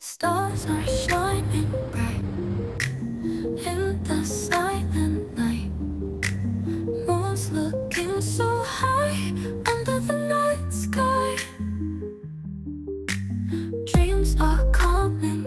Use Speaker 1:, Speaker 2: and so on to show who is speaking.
Speaker 1: Stars are shining bright in the silent night. Moon's looking so high under the night sky. Dreams are coming